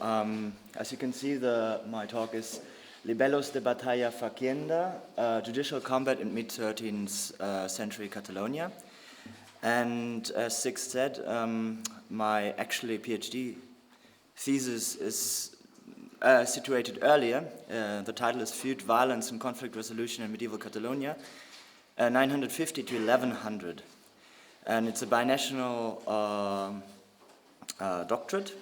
as you can see, my talk is Libellus de Batalla Facienda, Judicial Combat in mid-13th century Catalonia. And as Six said, my actually PhD thesis is situated earlier. The title is Feud, Violence and Conflict Resolution in Medieval Catalonia, 950 to 1100. And it's a binational doctorate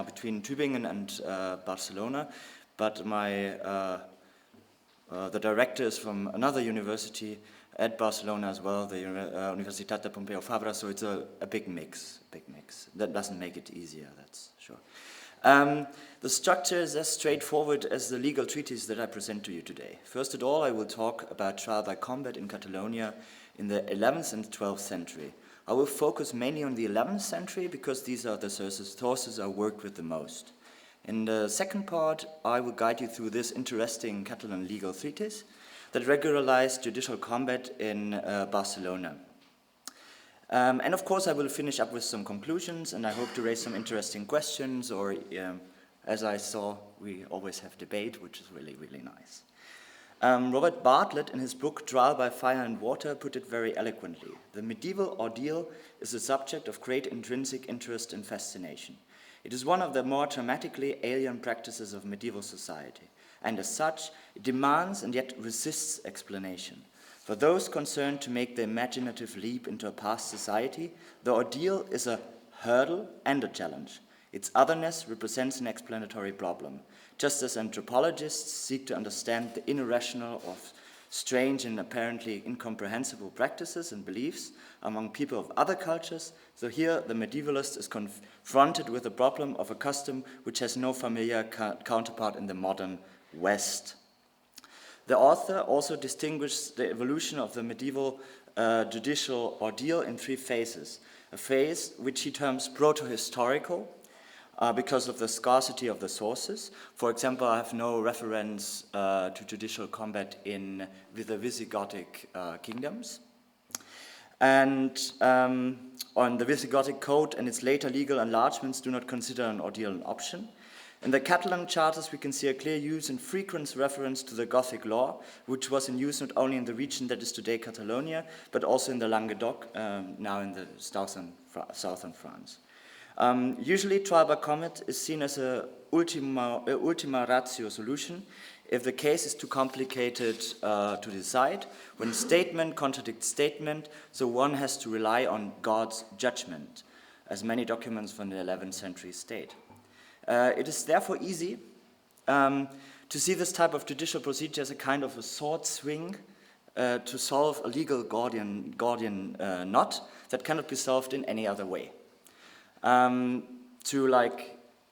between Tübingen and Barcelona, but the director is from another university at Barcelona as well, the Universitat de Pompeu Fabra, so it's a big mix. That doesn't make it easier, that's sure. The structure is as straightforward as the legal treatise that I present to you today. First of all, I will talk about trial by combat in Catalonia in the 11th and 12th century. I will focus mainly on the 11th century because these are the sources I worked with the most. In the second part, I will guide you through this interesting Catalan legal treatise that regularized judicial combat in Barcelona. And of course, I will finish up with some conclusions, and I hope to raise some interesting questions, or as I saw, we always have debate, which is really, really nice. Robert Bartlett, in his book Trial by Fire and Water, put it very eloquently. The medieval ordeal is a subject of great intrinsic interest and fascination. It is one of the more dramatically alien practices of medieval society, and as such, it demands and yet resists explanation. For those concerned to make the imaginative leap into a past society, the ordeal is a hurdle and a challenge. Its otherness represents an explanatory problem. Just as anthropologists seek to understand the irrational of strange and apparently incomprehensible practices and beliefs among people of other cultures, so here the medievalist is confronted with the problem of a custom which has no familiar counterpart in the modern West. The author also distinguished the evolution of the medieval judicial ordeal in three phases. A phase which he terms proto-historical, because of the scarcity of the sources. For example, I have no reference to judicial combat with the Visigothic kingdoms. And on the Visigothic code and its later legal enlargements do not consider an ordeal an option. In the Catalan charters, we can see a clear use and frequent reference to the Gothic law, which was in use not only in the region that is today Catalonia, but also in the Languedoc, now in the southern France. Usually, trial by combat is seen as an ultima ratio solution if the case is too complicated to decide, when statement contradicts statement, so one has to rely on God's judgment, as many documents from the 11th century state. It is therefore easy to see this type of judicial procedure as a kind of a sword swing to solve a legal Gordian knot that cannot be solved in any other way. I'm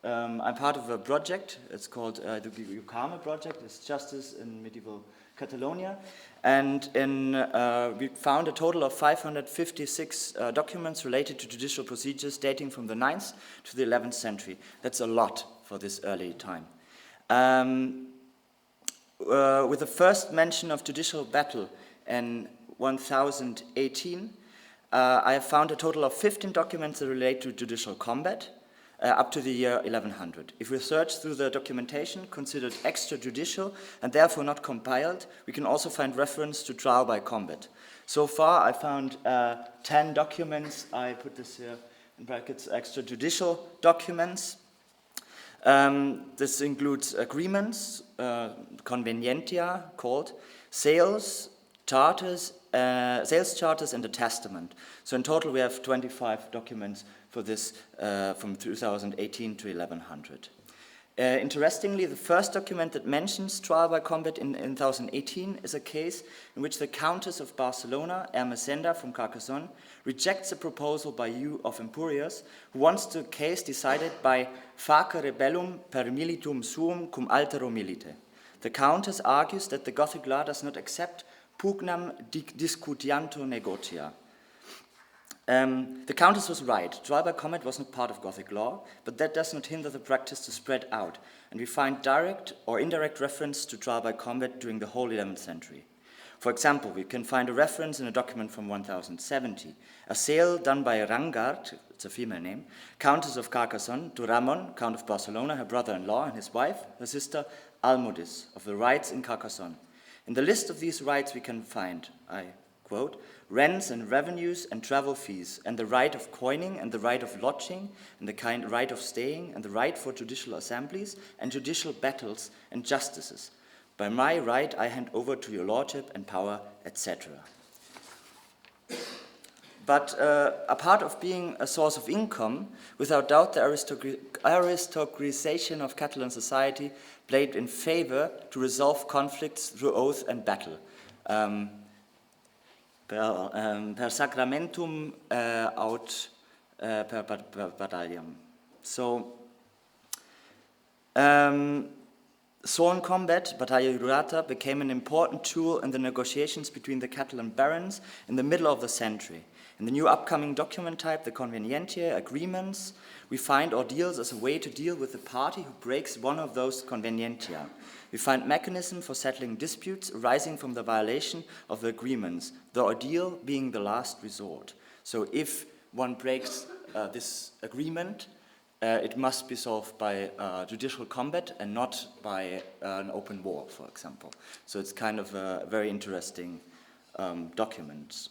part of a project, it's called the Jucame project, it's Justice in Medieval Catalonia, and we found a total of 556 documents related to judicial procedures dating from the 9th to the 11th century. That's a lot for this early time. With the first mention of judicial battle in 1018, I have found a total of 15 documents that relate to judicial combat up to the year 1100. If we search through the documentation considered extrajudicial and therefore not compiled, we can also find reference to trial by combat. So far, I found 10 documents. I put this here in brackets, extrajudicial documents. This includes agreements, convenientia called, sales charters, and a testament. So in total, we have 25 documents for this from 2018 to 1100. Interestingly, the first document that mentions trial by combat in 1018 is a case in which the Countess of Barcelona, Ermesenda from Carcassonne, rejects a proposal by Hugh of Empúries, who wants the case decided by face rebellum per militum suum cum altero milite. The Countess argues that the Gothic law does not accept pugnam discutiantur negotia. The Countess was right. Trial by combat was not part of Gothic law, but that does not hinder the practice to spread out, and we find direct or indirect reference to trial by combat during the whole 11th century. For example, we can find a reference in a document from 1070, a sale done by Rangard, it's a female name, Countess of Carcassonne, to Ramon, Count of Barcelona, her brother-in-law, and his wife, her sister Almudis, of the rights in Carcassonne. In the list of these rights we can find, I quote, rents and revenues and travel fees, and the right of coining, and the right of lodging, and the right of staying, and the right for judicial assemblies, and judicial battles and justices. By my right I hand over to your lordship and power, etc. But apart of being a source of income, without doubt the aristocratization of Catalan society played in favor to resolve conflicts through oath and battle. Per sacramentum aut per battaliam. So, sworn combat, battaglia jurata, became an important tool in the negotiations between the Catalan barons in the middle of the century. In the new upcoming document type, the convenientiae agreements, we find ordeals as a way to deal with the party who breaks one of those convenientia. We find mechanism for settling disputes arising from the violation of the agreements, the ordeal being the last resort. So if one breaks this agreement, it must be solved by judicial combat and not by an open war, for example. So it's kind of a very interesting document,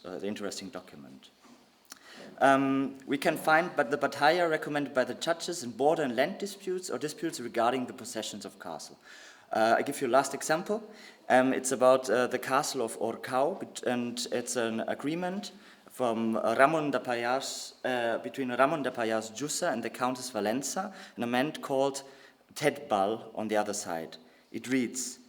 we can find the battaglia recommended by the judges in border and land disputes or disputes regarding the possessions of castle. I give you a last example. It's about the castle of Orcau, and it's an agreement from Ramon de Payas, between Ramon de Payas Jussa and the Countess Valenza, and a man called Tedbal on the other side. It reads,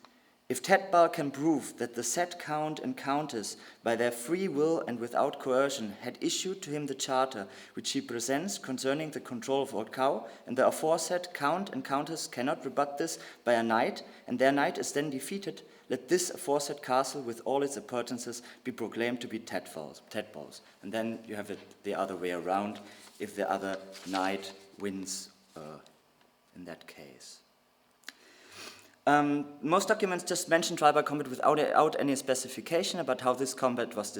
if Tedbal can prove that the said Count and Countess, by their free will and without coercion, had issued to him the charter which he presents concerning the control of Orcau, and the aforesaid Count and Countess cannot rebut this by a knight, and their knight is then defeated, let this aforesaid castle with all its appurtenances be proclaimed to be Tedbal's. And then you have it the other way around, if the other knight wins in that case. Most documents just mention tribal combat without any specification about how this combat was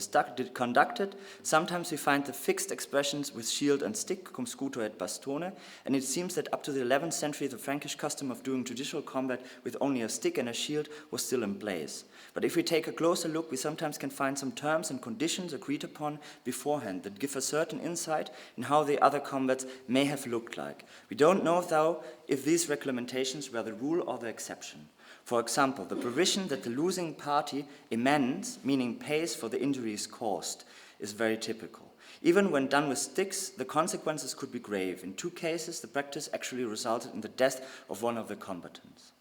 conducted. Sometimes we find the fixed expressions with shield and stick, cum scudo et bastone, and it seems that up to the 11th century the Frankish custom of doing judicial combat with only a stick and a shield was still in place. But if we take a closer look, we sometimes can find some terms and conditions agreed upon beforehand that give a certain insight in how the other combats may have looked like. We don't know, though, if these regulations were the rule or the exception. For example, the provision that the losing party amends, meaning pays for the injuries caused, is very typical. Even when done with sticks, the consequences could be grave. In 2 cases, the practice actually resulted in the death of one of the combatants.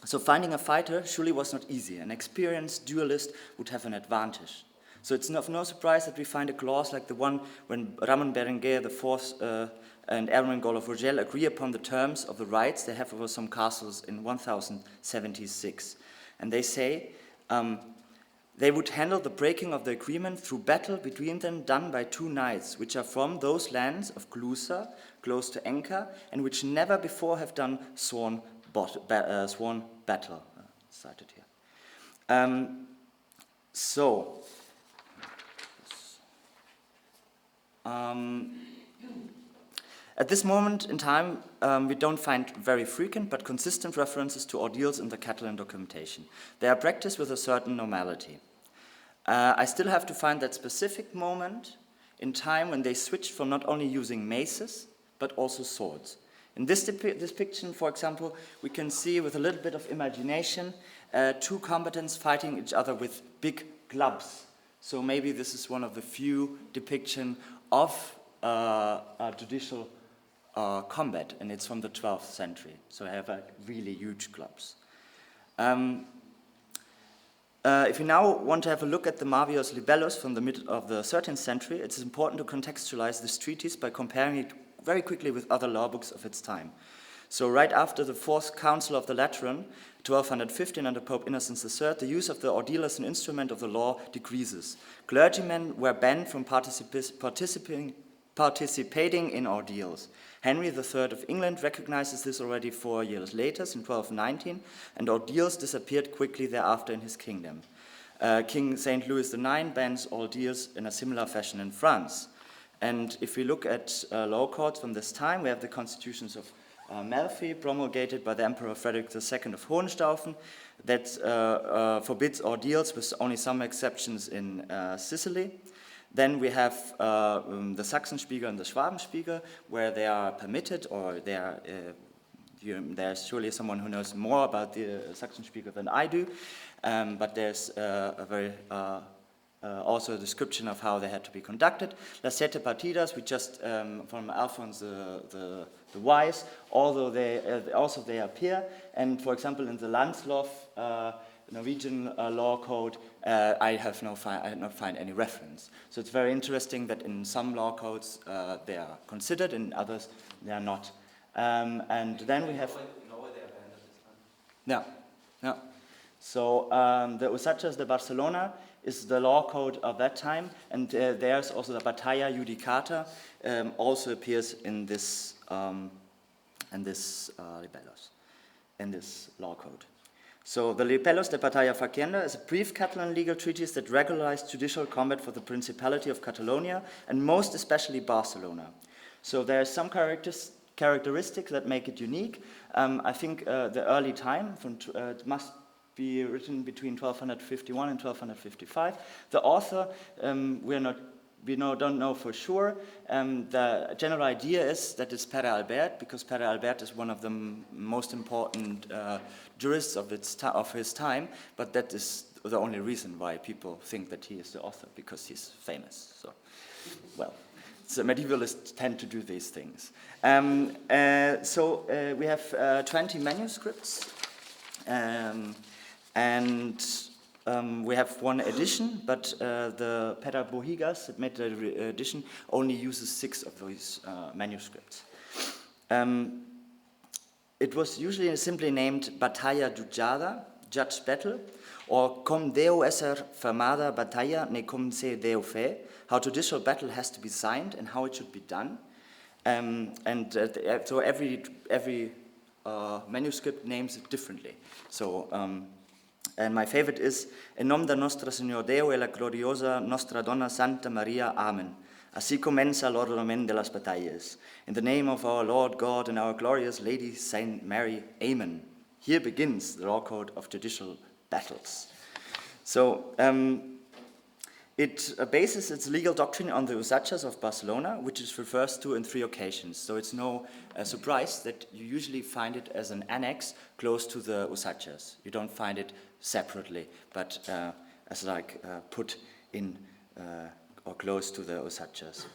So finding a fighter surely was not easy. An experienced duelist would have an advantage. So it's of no surprise that we find a clause like the one when Ramon Berenguer IV and Ermengol of Urgell agree upon the terms of the rights they have over some castles in 1076. And they say they would handle the breaking of the agreement through battle between them done by 2 knights, which are from those lands of Clusa, close to Enca, and which never before have done sworn battle, cited here. At this moment in time, we don't find very frequent but consistent references to ordeals in the Catalan documentation. They are practiced with a certain normality. I still have to find that specific moment in time when they switched from not only using maces, but also swords. In this depiction, for example, we can see with a little bit of imagination 2 combatants fighting each other with big clubs. So maybe this is one of the few depictions of judicial combat, and it's from the 12th century. So I have really huge clubs. If you now want to have a look at the Marvius Libellus from the middle of the 13th century, it's important to contextualize this treatise by comparing it very quickly with other law books of its time. So right after the 4th Council of the Lateran, 1215 under Pope Innocent III, the use of the ordeal as an instrument of the law decreases. Clergymen were banned from participating in ordeals. Henry III of England recognizes this already 4 years later, in 1219, and ordeals disappeared quickly thereafter in his kingdom. King St. Louis IX bans all deals in a similar fashion in France. And if we look at law codes from this time, we have the constitutions of Melfi, promulgated by the Emperor Frederick II of Hohenstaufen, that forbids ordeals with only some exceptions in Sicily. Then we have the Sachsenspiegel and the Schwabenspiegel, where they are permitted, or they are, there's surely someone who knows more about the Sachsenspiegel than I do, but there's a very also a description of how they had to be conducted. Las Siete Partidas, we just from Alphonse the Wise, although they appear, and for example in the Landslov Norwegian law code, I did not find any reference. So it's very interesting that in some law codes they are considered, in others they are not. And then we have. Norway, they are banned at this time. Yeah. So the Usachas de Barcelona is the law code of that time, and there's also the Batalla Judicata, also appears in this Libellus, in this law code. So the Libellus de Batalla Facienda is a brief Catalan legal treatise that regularized judicial combat for the Principality of Catalonia, and most especially Barcelona. So there are some characteristics that make it unique. I think the early time, it must be written between 1251 and 1255. The author, don't know for sure. The general idea is that it's Pere Albert, because Pere Albert is one of the most important jurists of his time, but that is the only reason why people think that he is the author, because he's famous. So, well, so medievalists tend to do these things. We have 20 manuscripts, and we have one edition, but the Pedro Bohigas that made the edition only uses 6 of these manuscripts. It was usually simply named Batalla Jujada, Judge Battle, or Com Deu Esser Fermada Batalla ne Com Se Deu Fe, how judicial battle has to be signed and how it should be done. So every manuscript names it differently. So, and my favorite is En nom de Nostra Senor Deo e la gloriosa Nostra Donna Santa Maria, Amen. Así comienza l'ordinament de las batallas. In the name of our Lord God and our glorious Lady Saint Mary, Amen. Here begins the law code of judicial battles. So, it bases its legal doctrine on the Usachas of Barcelona, which it refers to in 3 occasions. So it's no surprise that you usually find it as an annex close to the Usachas. You don't find it separately, but as like put in or close to the Usachas.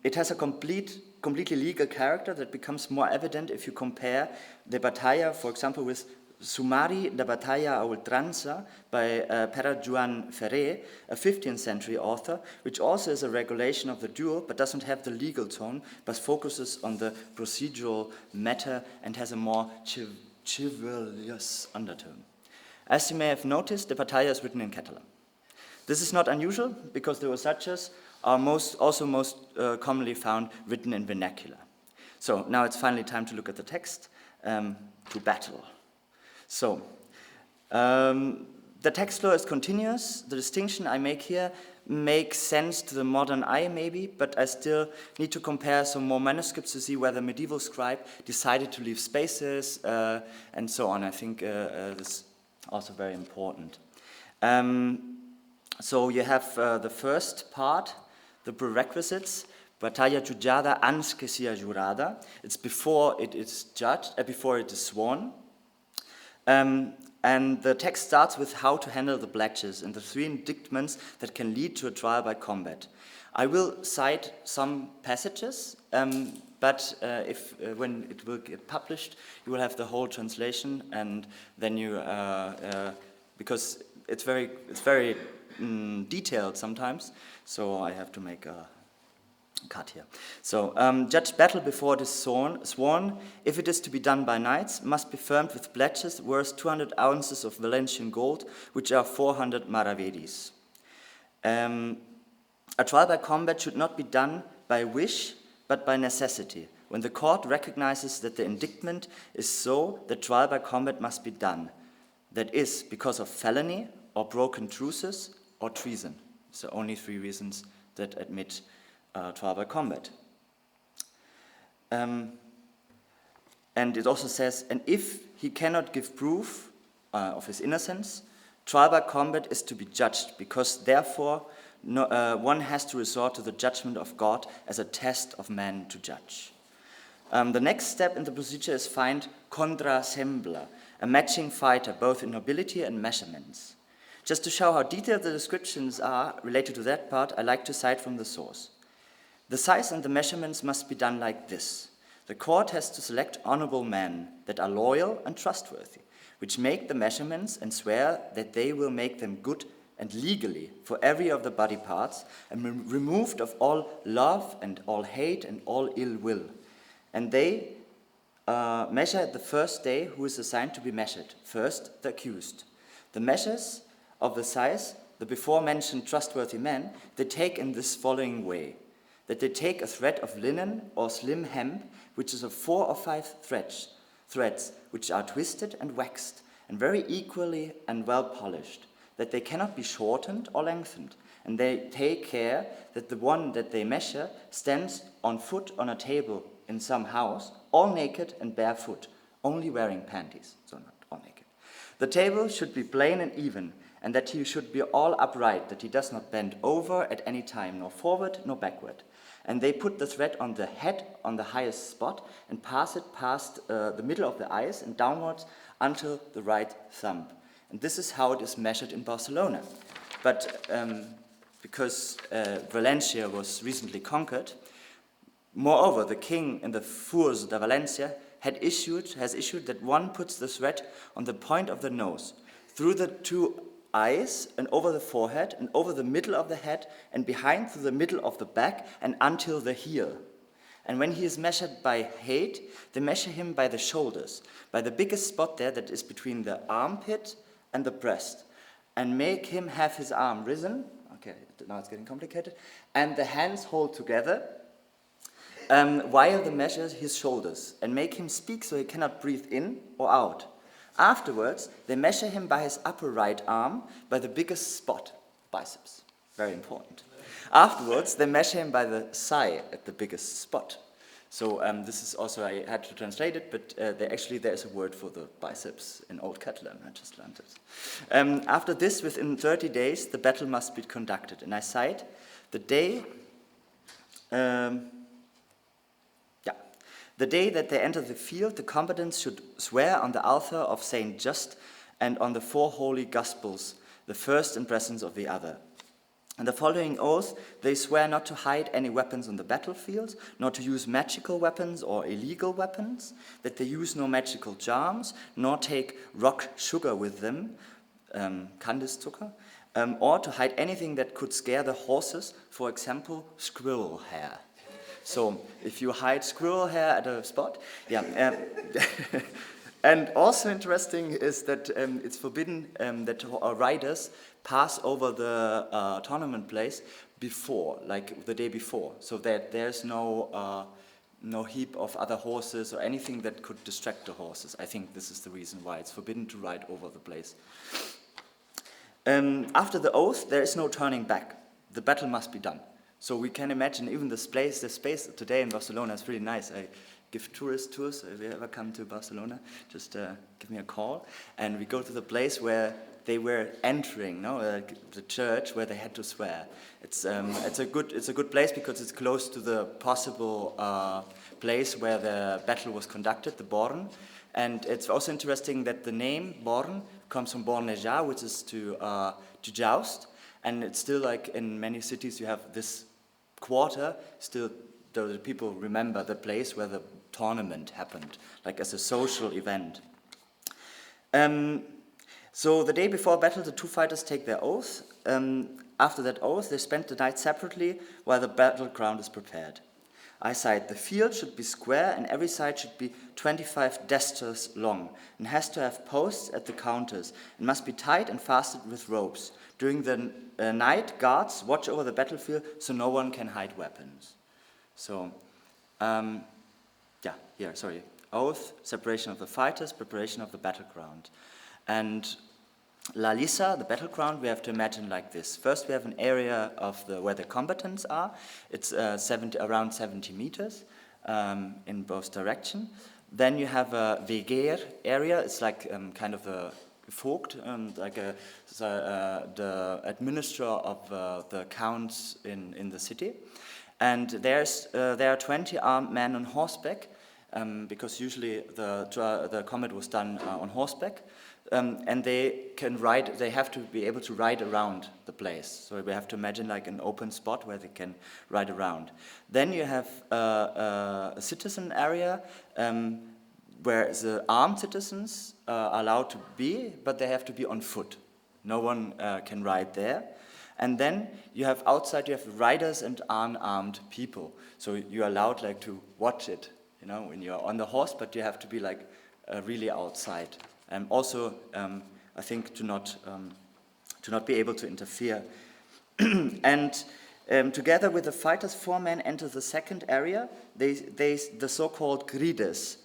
It has a completely legal character that becomes more evident if you compare the Batalla, for example, with Sumari de Batalla a Ultranza by Pere Joan Ferrer, a 15th century author, which also is a regulation of the duel, but doesn't have the legal tone, but focuses on the procedural matter and has a more chivalrous undertone. As you may have noticed, the Batalla is written in Catalan. This is not unusual, because the Usachas are most commonly found written in vernacular. So now it's finally time to look at the text, to battle. So, the text flow is continuous. The distinction I make here makes sense to the modern eye, maybe, but I still need to compare some more manuscripts to see whether medieval scribe decided to leave spaces and so on. I think this is also very important. So you have the first part, the prerequisites, Batalla jujada ans que sia jurada. It's before it is judged, before it is sworn. And the text starts with how to handle the bletches and the 3 indictments that can lead to a trial by combat. I will cite some passages, but when it will get published, you will have the whole translation, and then you because it's very detailed sometimes, so I have to make a cut here. So, judge battle before it is sworn, if it is to be done by knights, must be firmed with bletches worth 200 ounces of Valencian gold, which are 400 maravedis. A trial by combat should not be done by wish, but by necessity. When the court recognizes that the indictment is so, the trial by combat must be done. that is because of felony or broken truces or treason. So only 3 reasons that admit trial by combat. And it also says, and if he cannot give proof of his innocence, trial by combat is to be judged, because therefore one has to resort to the judgment of God as a test of man to judge. The next step in the procedure is find contrasembla, a matching fighter, both in nobility and measurements. Just to show how detailed the descriptions are related to that part, I like to cite from the source. The size and the measurements must be done like this. The court has to select honorable men that are loyal and trustworthy, which make the measurements and swear that they will make them good and legally for every of the body parts, and removed of all love and all hate and all ill will. And they measure at the first day who is assigned to be measured. First, the accused. The measures of the size, the before-mentioned trustworthy men, they take in this following way, that they take a thread of linen or slim hemp, which is of 4 or 5 threads, which are twisted and waxed, and very equally and well polished, that they cannot be shortened or lengthened, and they take care that the one that they measure stands on foot on a table in some house, all naked and barefoot, only wearing panties, so not all naked. The table should be plain and even, and that he should be all upright, that he does not bend over at any time, nor forward nor backward. And they put the thread on the head on the highest spot and pass it past the middle of the eyes and downwards until the right thumb. And this is how it is measured in Barcelona. But because Valencia was recently conquered, moreover, the king in the Furs de Valencia has issued that one puts the thread on the point of the nose, through the 2 eyes, and over the forehead, and over the middle of the head, and behind through the middle of the back, and until the heel. And when he is measured by height, they measure him by the shoulders, by the biggest spot there that is between the armpit and the breast, and make him have his arm risen, okay, now it's getting complicated, and the hands hold together, while they measure his shoulders, and make him speak so he cannot breathe in or out. Afterwards, they measure him by his upper right arm, by the biggest spot, biceps, very important. Afterwards, they measure him by the thigh at the biggest spot. So this is also, I had to translate it, but there is a word for the biceps in Old Catalan, I just learned it. After this, within 30 days, the battle must be conducted. And I cite, the day that they enter the field, the combatants should swear on the altar of Saint Just and on the 4 holy Gospels, the first in presence of the other. And the following oath, they swear not to hide any weapons on the battlefield, nor to use magical weapons or illegal weapons, that they use no magical charms, nor take rock sugar with them, Kandiszucker, or to hide anything that could scare the horses, for example, squirrel hair. So if you hide squirrel hair at a spot, yeah. And also interesting is that it's forbidden that riders pass over the tournament place before, like the day before, so that there's no heap of other horses or anything that could distract the horses. I think this is the reason why it's forbidden to ride over the place. After the oath, there is no turning back. The battle must be done. So we can imagine even the space today in Barcelona is really nice. I give tourist tours. If you ever come to Barcelona, just give me a call. And we go to the place where they were entering, the church where they had to swear. It's a good place because it's close to the possible place where the battle was conducted, the Born. And it's also interesting that the name Born comes from bornejar, which is to joust. And it's still like in many cities you have this quarter, still the people remember the place where the tournament happened, like as a social event. So the day before battle, the 2 fighters take their oath. After that oath, they spend the night separately while the battleground is prepared. I cite, the field should be square and every side should be 25 desters long and has to have posts at the counters and must be tied and fastened with ropes. During the night, guards watch over the battlefield so no one can hide weapons. So, oath, separation of the fighters, preparation of the battleground. And La Lisa, the battleground, we have to imagine like this. First, we have an area of where the combatants are. It's around 70 meters in both directions. Then you have a Veger area. It's like kind of a Vogt, like the administrator of the counts in the city. And there are 20 armed men on horseback, because usually the combat was done on horseback. And they have to be able to ride around the place. So we have to imagine like an open spot where they can ride around. Then you have a citizen area where the armed citizens are allowed to be, but they have to be on foot. No one can ride there. And then you have outside, you have riders and unarmed people. So you're allowed like to watch it, you know, when you're on the horse, but you have to be like really outside. Also, I think to not be able to interfere. And together with the fighters, 4 men enter the second area. The so-called grides,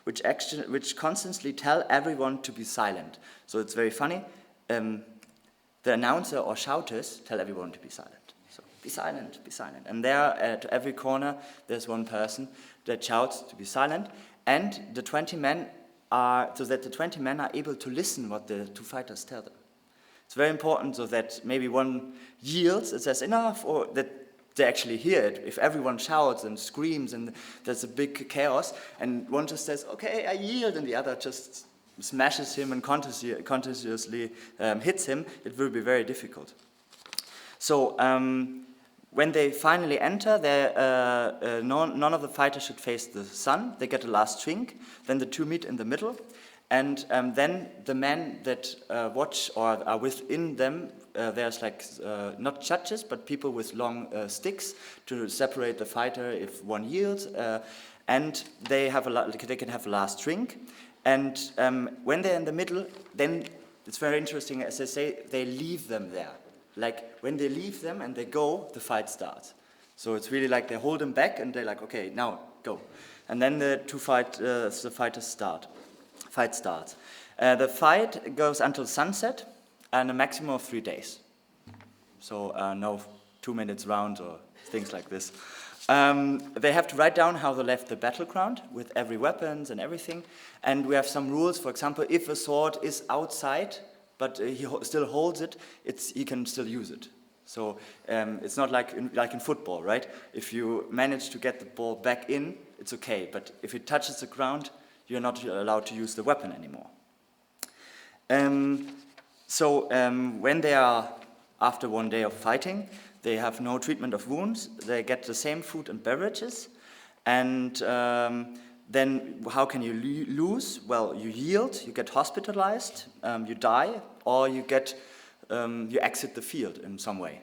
which constantly tell everyone to be silent. So it's very funny. The announcer or shouters tell everyone to be silent. So be silent, be silent. And there, at every corner, there's one person that shouts to be silent. And the 20 men so that the 20 men are able to listen what the 2 fighters tell them. It's very important so that maybe one yields, it says enough, or that they actually hear it. If everyone shouts and screams and there's a big chaos, and one just says, okay, I yield, and the other just smashes him and continuously hits him, it will be very difficult. So when they finally enter, none of the fighters should face the sun. They get a last drink. Then the 2 meet in the middle. And then the men that watch or are within them, there's like not judges, but people with long sticks to separate the fighter if one yields. And they can have a last drink. And when they're in the middle, then it's very interesting, as I say, they leave them there. Like, when they leave them and they go, the fight starts. So it's really like they hold them back and they're like, okay, now, go. And then the fighters start. Fight starts. The fight goes until sunset and a maximum of 3 days. So no 2 minutes rounds or things like this. They have to write down how they left the battleground with every weapons and everything. And we have some rules. For example, if a sword is outside, but he still holds it, he can still use it. So it's not like in football, right? If you manage to get the ball back in, it's okay. But if it touches the ground, you're not allowed to use the weapon anymore. When they are, after 1 day of fighting, they have no treatment of wounds. They get the same food and beverages. And then how can you lose? Well, you yield, you get hospitalized, you die, or you exit the field in some way.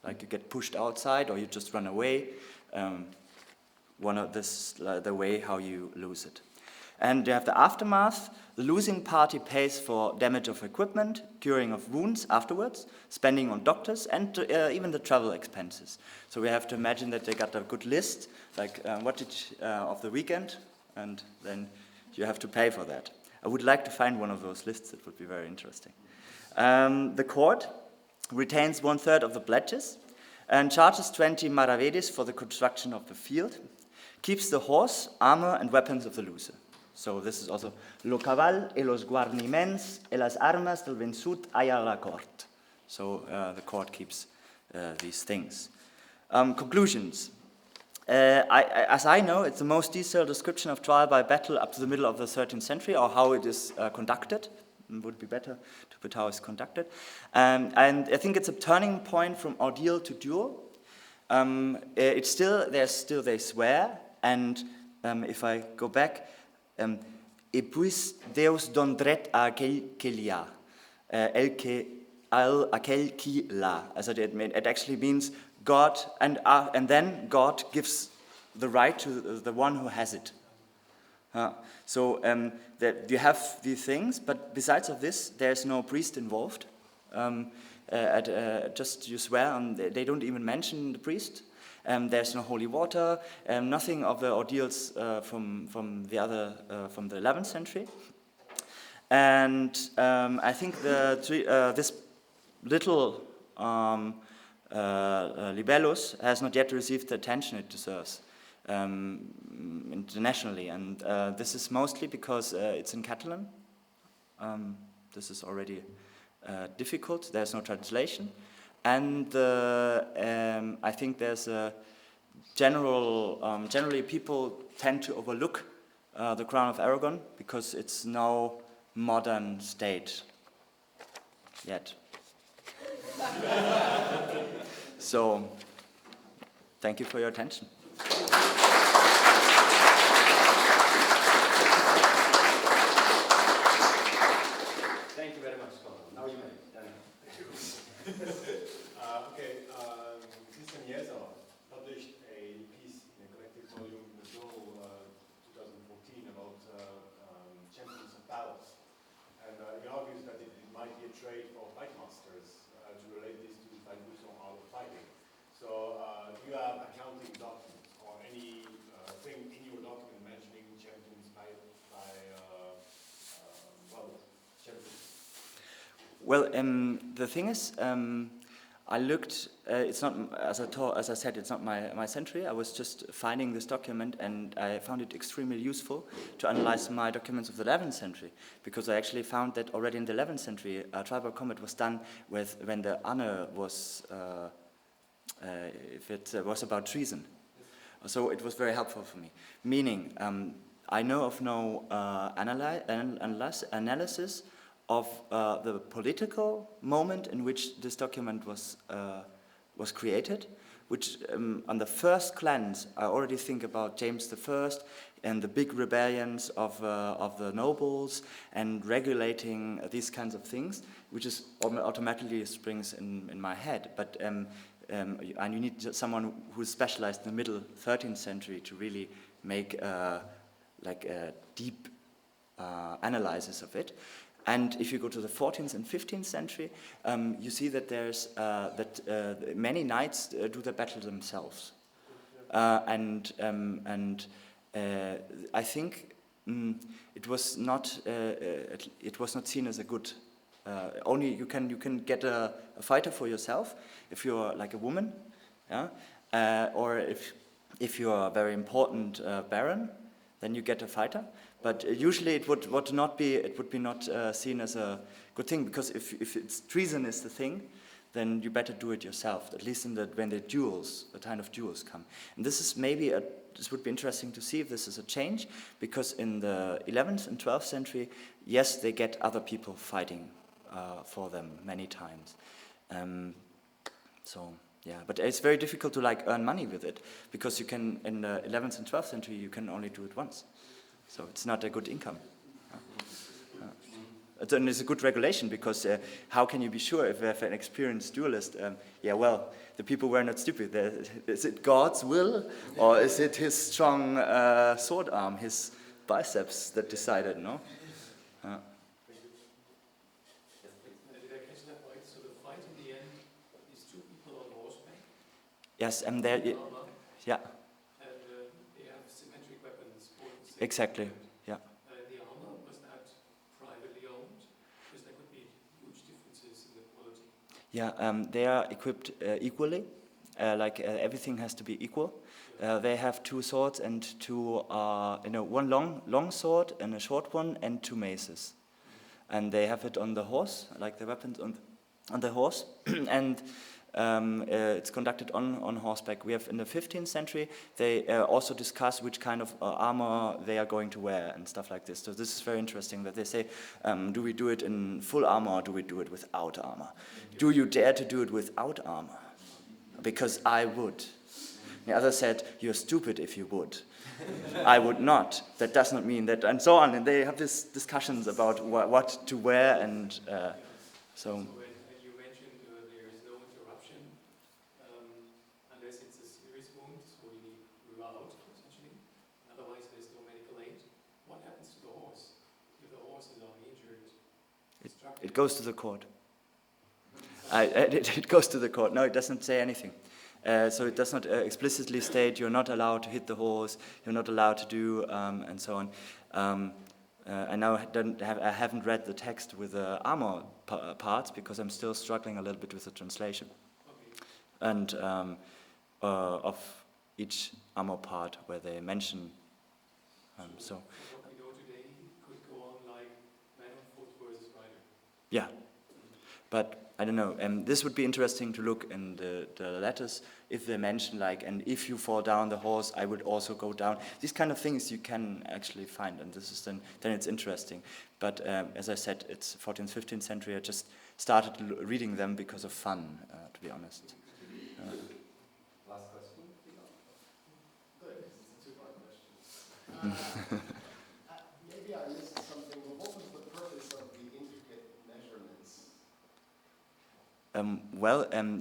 Like you get pushed outside or you just run away. The way how you lose it. And you have the aftermath. The losing party pays for damage of equipment, curing of wounds afterwards, spending on doctors, and even the travel expenses. So we have to imagine that they got a good list, like of the weekend, and then you have to pay for that. I would like to find one of those lists. It would be very interesting. The court retains 1/3 of the pledges and charges 20 maravedis for the construction of the field, keeps the horse, armor, and weapons of the loser. So this is also lo caval e los guarniments e las armas del vençut a la cort. So the court keeps these things. Conclusions. As I know, it's the most detailed description of trial by battle up to the middle of the 13th century, or how it is conducted. It would be better to put how it's conducted. And I think it's a turning point from ordeal to duel. They swear, and if I go back, et puis Deus don dret a aquell que li ha, aquell qui l'ha. As it actually means God, and then God gives the right to the one who has it. That you have these things, but besides of this, there's no priest involved. Just you swear, and they don't even mention the priest. There's no holy water, nothing of the ordeals from the 11th century. And I think this little libellus has not yet received the attention it deserves internationally, and this is mostly because it's in Catalan. This is already difficult. There's no translation, and I think there's a generally people tend to overlook the Crown of Aragon because it's no modern state yet. So, thank you for your attention. Thank you very much, Cornel. Now you may. Okay, Christian Jeser published a piece in a collected volume in the Journal 2014 about champions of battles. And he argues that it might be a trade for fight masters to relate this to the art of fighting. So, do you have accounting documents or any thing in your document mentioning champions champions? Well, the thing is, I looked. It's not, as I said, it's not my century. I was just finding this document, and I found it extremely useful to analyze my documents of the 11th century, because I actually found that already in the 11th century, tribal combat was done when the honor was, if it was about treason. So it was very helpful for me. Meaning, I know of no analysis of the political moment in which this document was created, which on the first glance I already think about James I and the big rebellions of the nobles and regulating these kinds of things, which is automatically springs in my head. But and you need someone who's specialized in the middle 13th century to really make like a deep analysis of it. And if you go to the 14th and 15th century, you see that there's many knights do the battle themselves, and I think it was not seen as a good. Only you can get a fighter for yourself if you're like a woman, yeah, or if you're a very important baron, then you get a fighter. But usually it would not be seen as a good thing, because if it's treason is the thing, then you better do it yourself. At least when the kind of duels come. And this is this would be interesting to see if this is a change, because in the 11th and 12th century, yes, they get other people fighting for them many times. So yeah, but it's very difficult to earn money with it, because you can in the 11th and 12th century you can only do it once. So it's not a good income. And it's a good regulation, because how can you be sure if you have an experienced duelist? The people were not stupid. Is it God's will, or is it his strong sword arm, his biceps that decided, no? Did I catch that right? So the fight in the end is two people on horseback? Yes, and there, yeah. Exactly, yeah. The armor, was that privately owned? Because there could be huge differences in the quality. Yeah, they are equipped equally, everything has to be equal. They have two swords and one long sword and a short one and two maces. And they have it on the horse, like the weapons on the horse, and it's conducted on horseback. We have in the 15th century, they also discuss which kind of armor they are going to wear and stuff like this. So this is very interesting that they say, do we do it in full armor or do we do it without armor? Do you dare to do it without armor? Because I would. The other said, you're stupid if you would. I would not. That does not mean that, and so on. And they have these discussions about what to wear, and so. It goes to the court. It goes to the court. No, it doesn't say anything. So it does not explicitly state you're not allowed to hit the horse, you're not allowed to do, and so on. I now I haven't read the text with the armor parts because I'm still struggling a little bit with the translation. Okay. And of each armor part where they mention. So what we know today could go on like man on foot versus rider. yeah, but I don't know. This would be interesting to look in the letters if they mention like, and if you fall down the horse, I would also go down. These kind of things you can actually find, and this is then it's interesting. But as I said, it's 14th, 15th century. I just started reading them because of fun, to be honest. Last question. Good, it's a two-part question. Maybe I missed something. Well, what was the purpose of the intricate measurements?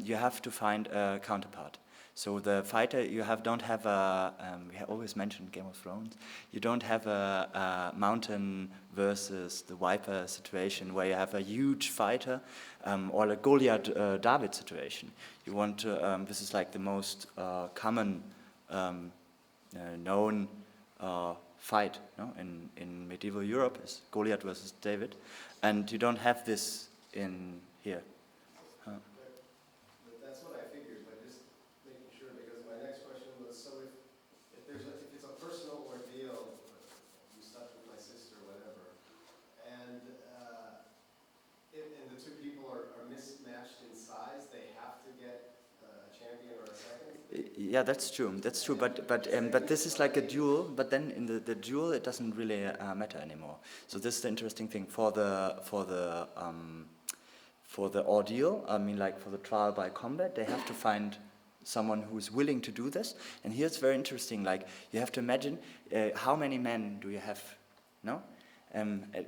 You have to find a counterpart. So the fighter, don't have a. We always mention Game of Thrones. You don't have a mountain versus the viper situation where you have a huge fighter, or a Goliath David situation. You want to. This is like the most common known fight, no? In medieval Europe is Goliath versus David, and you don't have this in here. That's what I figured, but just making sure, because my next question was, so if it's a personal ordeal, you slept with my sister, whatever, and the two people are mismatched in size, they have to get a champion or a second? Yeah, that's true. That's true. But this is like a duel. But then in the duel, it doesn't really matter anymore. So this is the interesting thing for the ordeal. I mean, like for the trial by combat, they have to find someone who is willing to do this. And here it's very interesting. Like you have to imagine how many men do you have, no?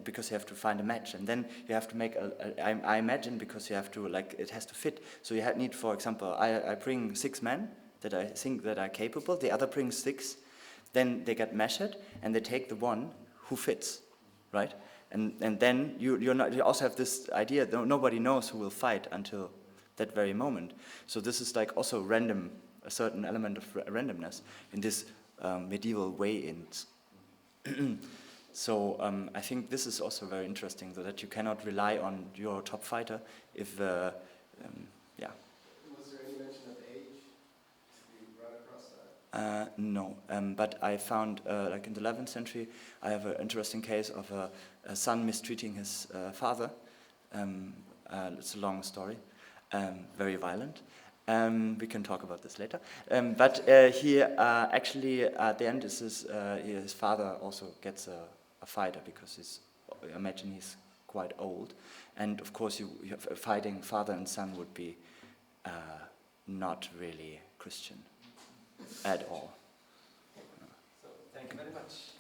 Because you have to find a match, and then you have to make I imagine because you have to it has to fit. So you need, for example, I bring 6 men that I think that are capable. The other brings 6. Then they get measured, and they take the one who fits, right? And then you also have this idea that nobody knows who will fight until that very moment. So this is like also random, a certain element of randomness in this medieval way-ins. So I think this is also very interesting, so that you cannot rely on your top fighter if, Was there any mention of age? Did you run across that? No, but I found, like in the 11th century, I have an interesting case of a son mistreating his father. It's a long story, very violent. We can talk about this later. But he actually, at the end, his father also gets a fighter because I imagine he's quite old. And of course, fighting father and son would be not really Christian at all. So, thank you very much.